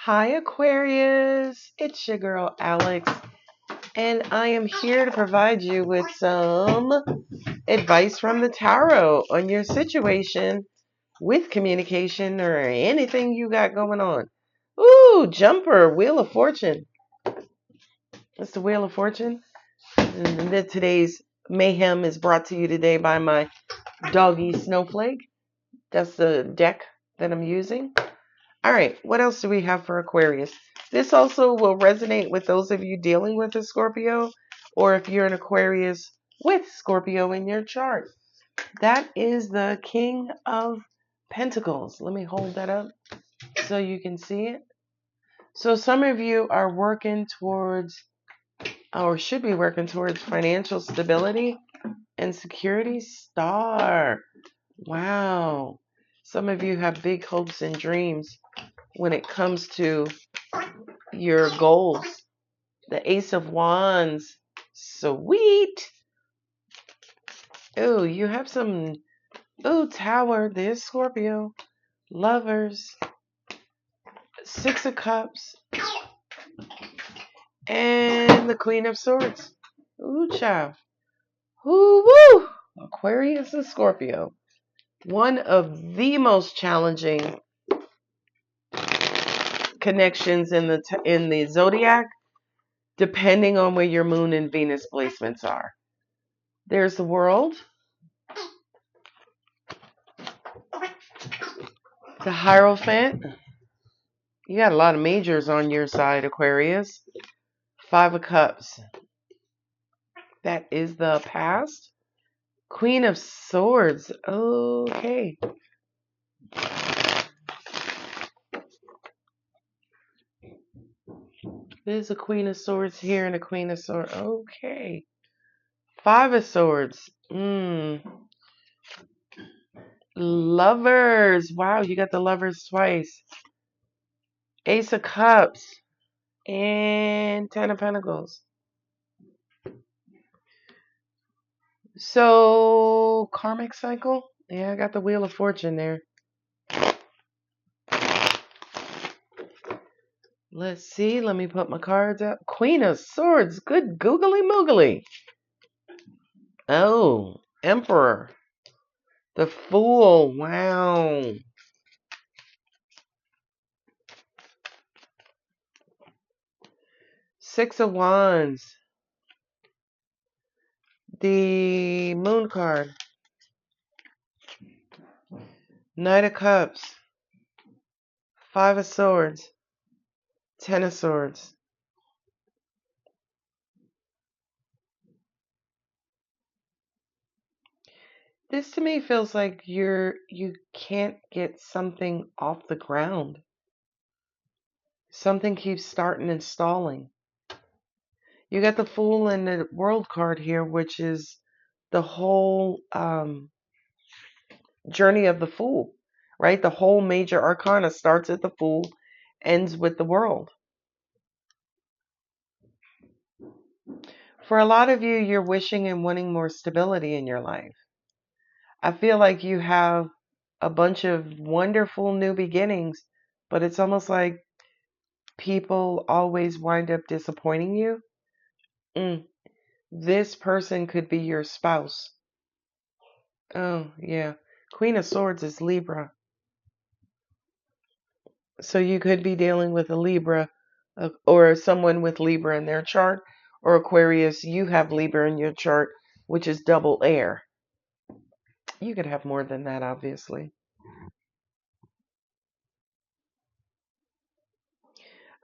Hi Aquarius, it's your girl Alex, and I am here to provide you with some advice from the tarot on your situation with communication or anything you got going on. Ooh, jumper, Wheel of Fortune. That's the Wheel of Fortune. And today's mayhem is brought to you today by my doggy Snowflake. That's the deck that I'm using. All right, what else do we have for Aquarius? This also will resonate with those of you dealing with a Scorpio, or if you're an Aquarius with Scorpio in your chart. That is the King of Pentacles. Let me hold that up so you can see it. So some of you are working towards, or should be working towards, financial stability and security. Star. Wow. Some of you have big hopes and dreams when it comes to your goals. The Ace of Wands. Sweet. Oh, you have some. Oh, Tower. There's Scorpio. Lovers. Six of Cups. And the Queen of Swords. Ooh, child. Ooh, woo. Aquarius and Scorpio. One of the most challenging connections in the zodiac, depending on where your Moon and Venus placements are. There's the World. The Hierophant. You got a lot of majors on your side, Aquarius. Five of Cups. That is the past. Queen of Swords. Okay. There's a Queen of Swords here and a Queen of Swords. Okay. Five of Swords. Lovers. Wow, you got the Lovers twice. Ace of Cups. And Ten of Pentacles. So, karmic cycle. Yeah, I got the Wheel of Fortune there. Let's see. Let me put my cards up. Queen of Swords. Good googly moogly. Oh, Emperor. The Fool. Wow. Six of Wands. The Moon card. Knight of Cups. Five of Swords. Ten of Swords. This to me feels like you can't get something off the ground. Something keeps starting and stalling. You got the Fool and the World card here, which is the whole journey of the Fool, right? The whole major arcana starts at the Fool, ends with the World. For a lot of you, you're wishing and wanting more stability in your life. I feel like you have a bunch of wonderful new beginnings, but it's almost like people always wind up disappointing you. This person could be your spouse. Oh, yeah. Queen of Swords is Libra. So you could be dealing with a Libra or someone with Libra in their chart. Or Aquarius, you have Libra in your chart, which is double air. You could have more than that, obviously.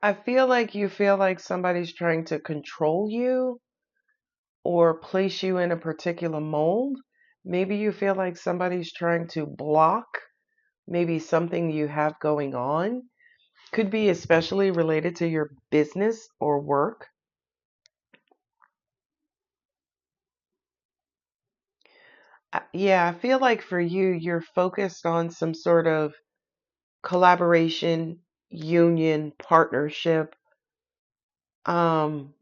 I feel like somebody's trying to control you or place you in a particular mold. Maybe you feel like somebody's trying to block maybe something you have going on. Could be especially related to your business or work. Yeah, I feel like for you, you're focused on some sort of collaboration, union, partnership. Um,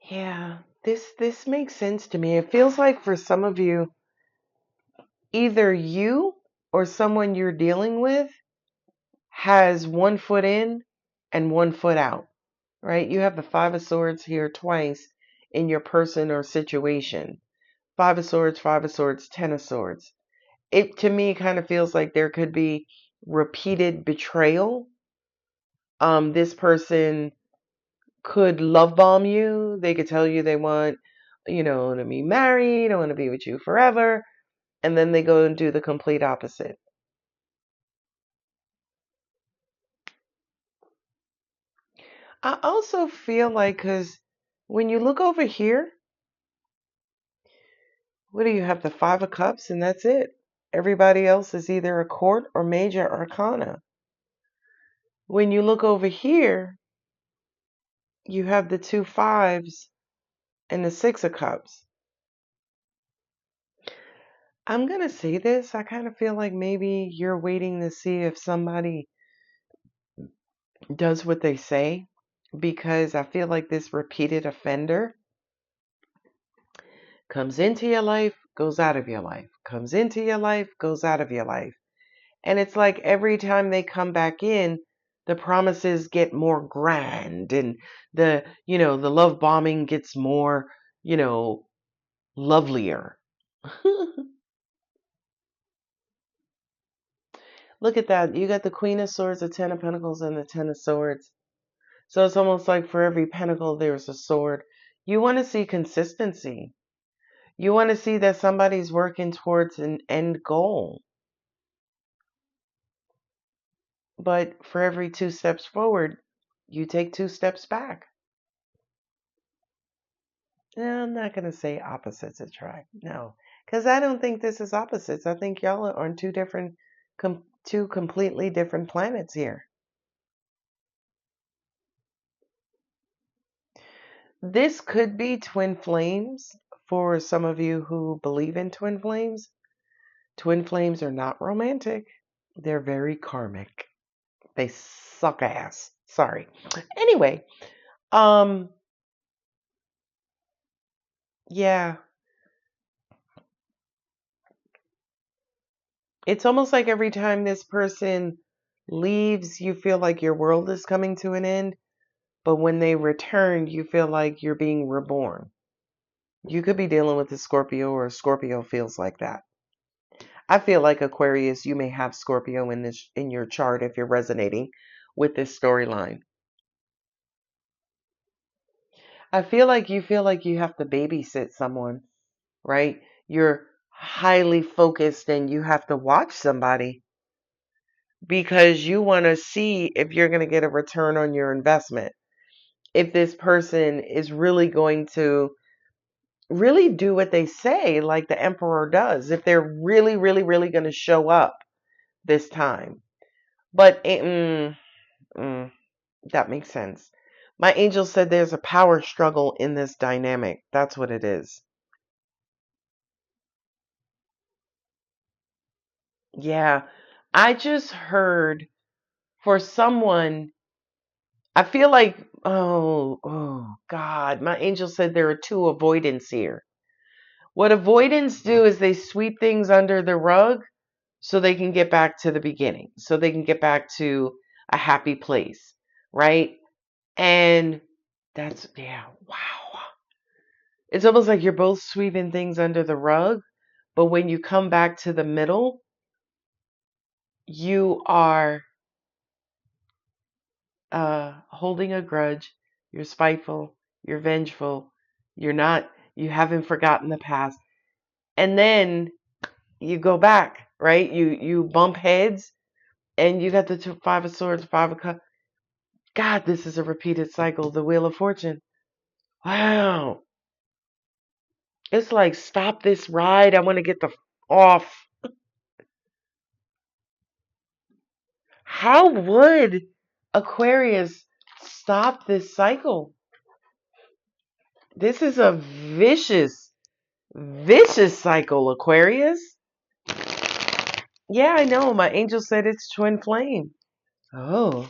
yeah, this makes sense to me. It feels like for some of you, Either you or someone you're dealing with has one foot in and one foot out, right? You have the Five of Swords here twice in your person or situation. Five of Swords, Ten of Swords. It, to me, kind of feels like there could be repeated betrayal. This person could love bomb you. They could tell you they want, to be married, I want to be with you forever. And then they go and do the complete opposite. I also feel like, because when you look over here, what do you have? The Five of Cups, and that's it. Everybody else is either a court or major arcana. When you look over here, you have the two fives and the Six of Cups. I'm going to say this. I kind of feel like maybe you're waiting to see if somebody does what they say, because I feel like this repeated offender comes into your life, goes out of your life, comes into your life, goes out of your life. And it's like every time they come back in, the promises get more grand, and the love bombing gets more, lovelier. Look at that. You got the Queen of Swords, the Ten of Pentacles, and the Ten of Swords. So it's almost like for every pentacle, there's a sword. You want to see consistency. You want to see that somebody's working towards an end goal. But for every 2 steps forward, you take 2 steps back. I'm not going to say opposites attract. No, because I don't think this is opposites. I think y'all are on two completely different planets here. This could be twin flames for some of you who believe in twin flames. Twin flames are not romantic. They're very karmic. They suck ass. Sorry. Anyway, yeah. It's almost like every time this person leaves, you feel like your world is coming to an end. But when they return, you feel like you're being reborn. You could be dealing with a Scorpio, or a Scorpio feels like that. I feel like Aquarius, you may have Scorpio in your chart if you're resonating with this storyline. I feel like you have to babysit someone, right? You're highly focused and you have to watch somebody because you want to see if you're going to get a return on your investment. If this person is really going to really do what they say, like the emperor does, if they're really, really, really going to show up this time. But that makes sense. My angel said there's a power struggle in this dynamic. That's what it is. Yeah. I just heard for someone, I feel like, oh God, my angel said there are two avoidance here. What avoidance do is they sweep things under the rug so they can get back to the beginning, so they can get back to a happy place, right? And that's, yeah, wow. It's almost like you're both sweeping things under the rug, but when you come back to the middle, you are holding a grudge, you're spiteful, you're vengeful, you haven't forgotten the past. And then you go back, right? You bump heads, and you got the Five of Swords, Five of Cups. God, this is a repeated cycle. The Wheel of Fortune. Wow. It's like, stop this ride. I want to get the off. How would Aquarius stop this cycle? This is a vicious, vicious cycle, Aquarius. Yeah, I know. My angel said it's twin flame. Oh,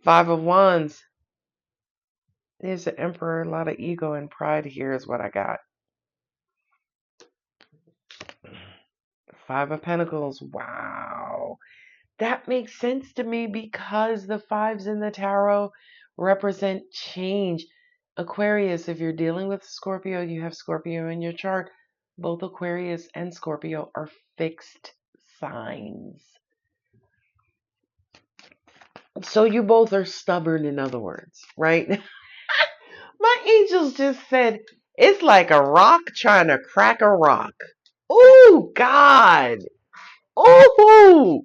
Five of Wands. There's the Emperor. A lot of ego and pride here is what I got. Five of Pentacles. Wow. That makes sense to me because the fives in the tarot represent change. Aquarius, if you're dealing with Scorpio, you have Scorpio in your chart. Both Aquarius and Scorpio are fixed signs. So you both are stubborn, in other words, right? My angels just said, it's like a rock trying to crack a rock. Oh, God. Oh,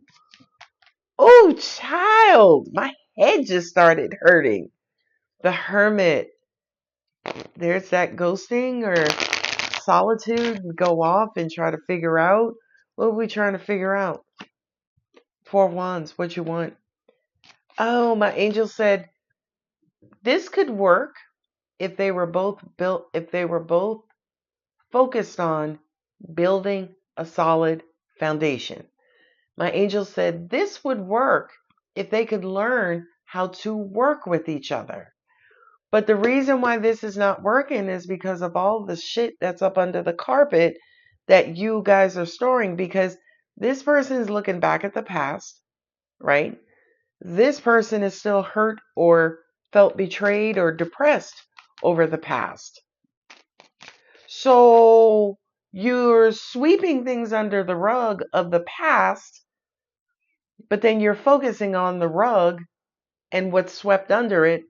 oh, child. My head just started hurting. The Hermit. There's that ghosting or solitude. Go off and try to figure out. What are we trying to figure out? Four of Wands. What you want? Oh, my angel said, this could work if they were both focused on building a solid foundation. My angel said this would work if they could learn how to work with each other. But the reason why this is not working is because of all the shit that's up under the carpet that you guys are storing, because this person is looking back at the past, right? This person is still hurt or felt betrayed or depressed over the past. So you're sweeping things under the rug of the past, but then you're focusing on the rug and what's swept under it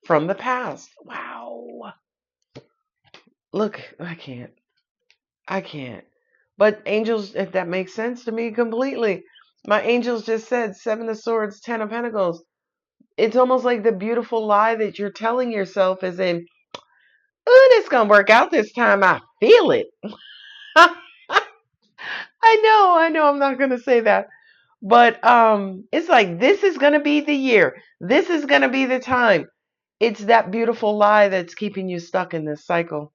from the past. Wow. Look, I can't. But angels, if that makes sense to me completely. My angels just said Seven of Swords, Ten of Pentacles. It's almost like the beautiful lie that you're telling yourself is in, oh, it's going to work out this time. I feel it. I know, I'm not going to say that. But it's like, this is going to be the year. This is going to be the time. It's that beautiful lie that's keeping you stuck in this cycle.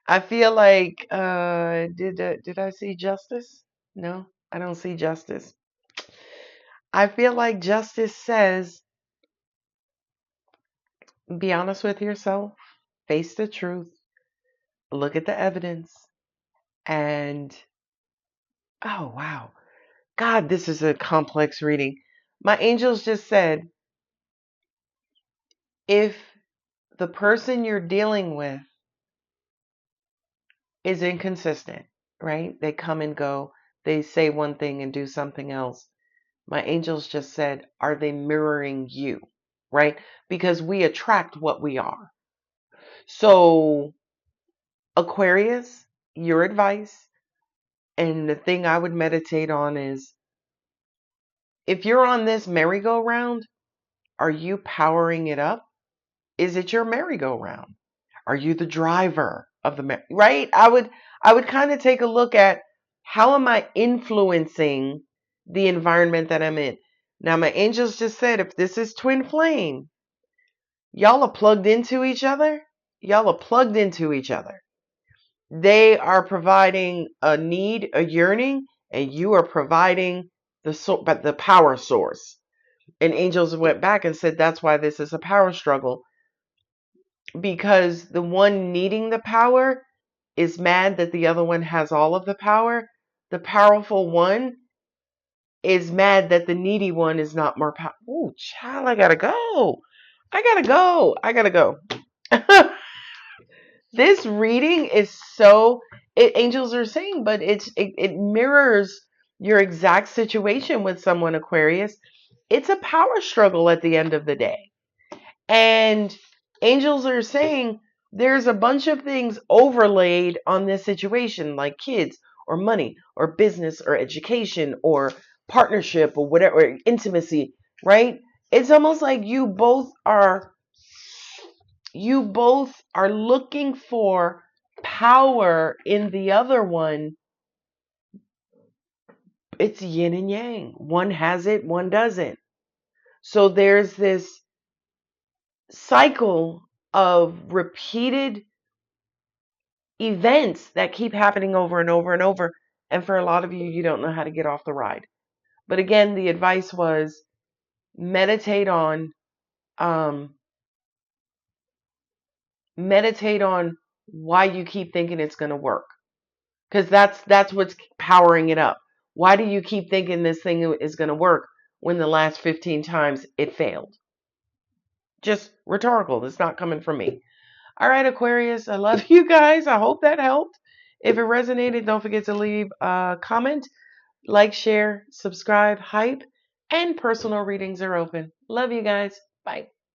I feel like, did I see justice? No, I don't see justice. I feel like justice says, be honest with yourself, face the truth, look at the evidence, and, oh, wow. God, this is a complex reading. My angels just said, if the person you're dealing with is inconsistent, right? They come and go. They say one thing and do something else. My angels just said, are they mirroring you, right? Because we attract what we are. So, Aquarius, your advice, and the thing I would meditate on is, if you're on this merry-go-round, are you powering it up? Is it your merry-go-round? Are you the driver of the right? I would kind of take a look at, how am I influencing the environment that I'm in? Now, my angels just said, if this is twin flame, y'all are plugged into each other. Y'all are plugged into each other. They are providing a need, a yearning, and you are providing the power source. And angels went back and said, that's why this is a power struggle. Because the one needing the power is mad that the other one has all of the power. The powerful one is mad that the needy one is not more powerful. Oh, child, I gotta go. I gotta go. This reading is so, angels are saying, but it mirrors your exact situation with someone, Aquarius. It's a power struggle at the end of the day. And angels are saying there's a bunch of things overlaid on this situation, like kids or money or business or education or partnership or whatever, or intimacy, right? It's almost like you both are looking for power in the other one. It's yin and yang. One has it, one doesn't. So there's this cycle of repeated events that keep happening over and over and over. And for a lot of you, you don't know how to get off the ride. But again, the advice was, meditate on why you keep thinking it's going to work. because that's what's powering it up. Why do you keep thinking this thing is going to work when the last 15 times it failed? Just rhetorical. It's not coming from me. All right, Aquarius, I love you guys. I hope that helped. If it resonated, don't forget to leave a comment, like, share, subscribe, hype, and personal readings are open. Love you guys. Bye.